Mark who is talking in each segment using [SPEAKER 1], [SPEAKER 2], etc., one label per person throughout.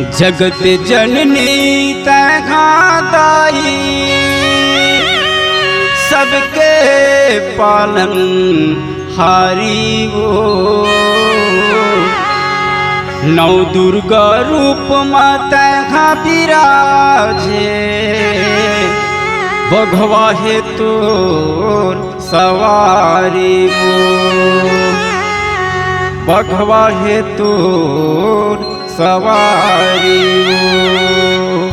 [SPEAKER 1] जगत जननी तैखा दाई सबके पालन हारी वो नौ दुर्गा रूप माता विराजे बघवा है तोर सवारी वो बघवा है तोर सवारी वो।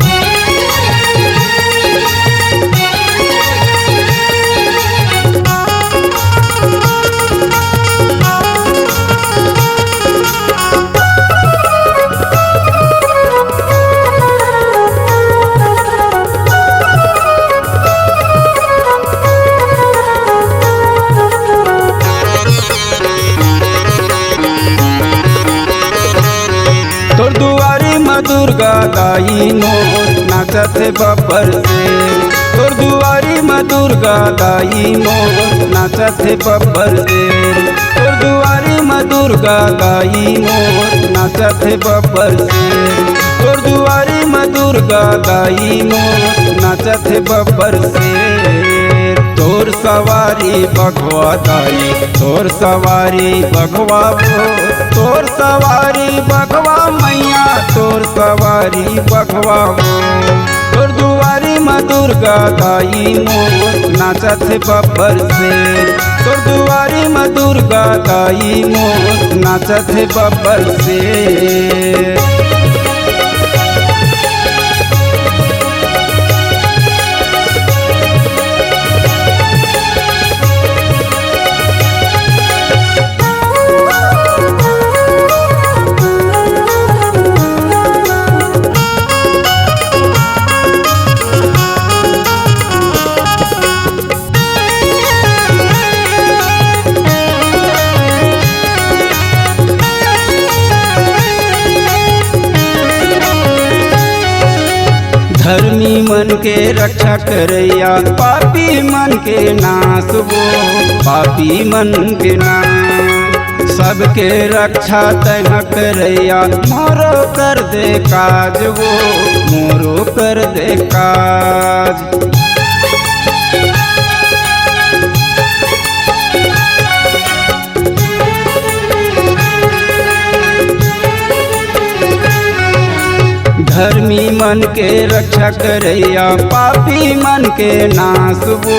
[SPEAKER 1] तोर दुआरी माँ दुर्गा दाई मोर नाचत बब्बर से तोर दुआरी माँ दुर्गा दाई मोर नाचत बब्बर से तोर दुआरी माँ दुर्गा दाई मोर नाचत बब्बर से तोर दुआरी माँ दुर्गा दाई मोर नाचत बब्बर से तोर सवारी बघवा दाई तोर सवारी बघवा वो तोर सवारी बघवा मैया तोर सवारी बघवा वो तोर दुआरी माँ दुर्गा दाई मोर नाचत बब्बर से तोर दुआरी माँ दुर्गा दाई मोर नाचत बब्बर से। धर्मी मन के रक्षा करैया पापी मन के नाश वो पापी मन के नाश सबके रक्षा तैह करैया मोरो कर दे काज वो मोरो कर दे काज। धर्मी मन के रक्षा करैया पापी मन के नाश वो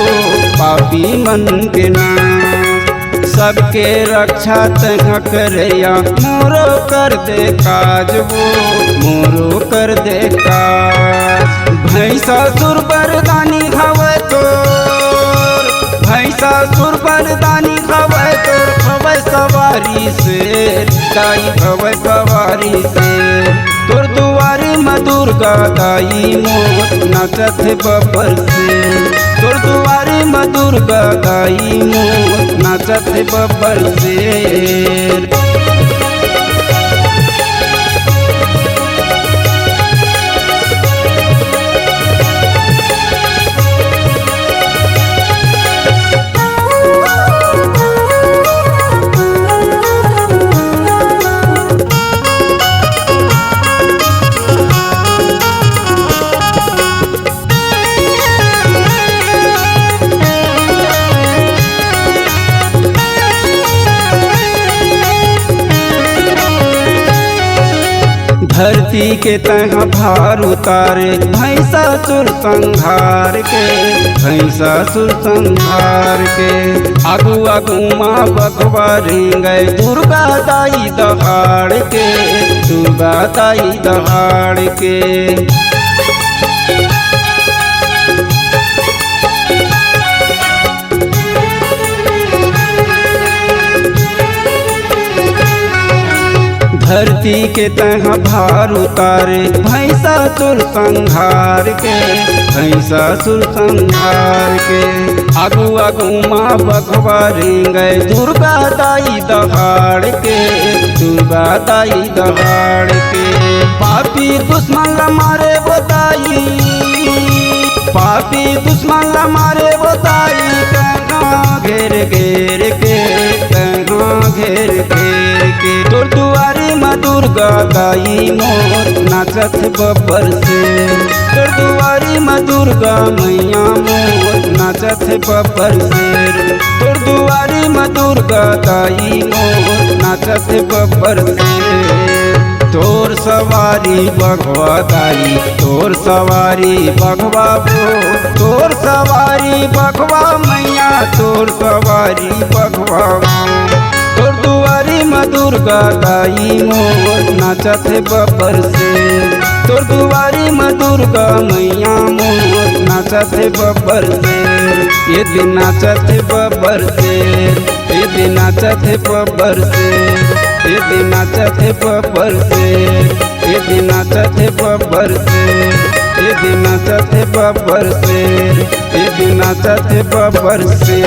[SPEAKER 1] पापी मन के नाश सबके रक्षा तह करैया मोरो कर दे काज वो मोरो कर दे काज। भैंसा सुर बरदानी हवे तोर भैंसा सुर बरदानी हवे तोर हवे सवारी से दाई हवे सवारी से तोर दुआरी माँ दुर्गा दाई मोर नाचत बब्बर से तोर दुआरी माँ दुर्गा दाई मोर नाचत बब्बर से। धरती के तह भार उतारे भैंसा सुर संहार के भैंसा सुर संहार के आगू आगू माँ बघवा गए दुर्गा दाई दहाड़ के दुर्गा दाई दहाड़ के। धरती के तह भार उतारे भैंसा सुर संहार के भैंसा सुर संहार के आगू आगू माँ बघवा गए दुर्गा दाई दहाड़ के दुर्गा दाई दहाड़ के। पापी दुश्मन ला मारे बताई पापी दुश्मन ला मारे बताई कहाँ घेर घेर के कहाँ घेर घेर के तोर दुआरी माँ दुर्गा दाई मोर नाचत बब्बर से। तोर दुआरी में दुर्गा मैया मोर नाचत बब्बर से। तोर दुआरी में दुर्गा दाई मोर नाचत बब्बर से। तोर सवारी बघवा दाई तोर सवारी बघवा बो तोर सवारी बघवा मैया तोर सवारी बघवा बो। तोर दुआरी में दुर्गा दाई मोर नाचत बब्बर से। तोर दुआरी में दुर्गा मैया मोर नाचत बब्बर से। ये दिन नाचत बब्बर से ये दिन नाचत बब्बर से ये दिन नाचत बब्बर से ये दिन नाचत बब्बर से ये दिन नाचत बब्बर से ये दिन नाचत बब्बर से।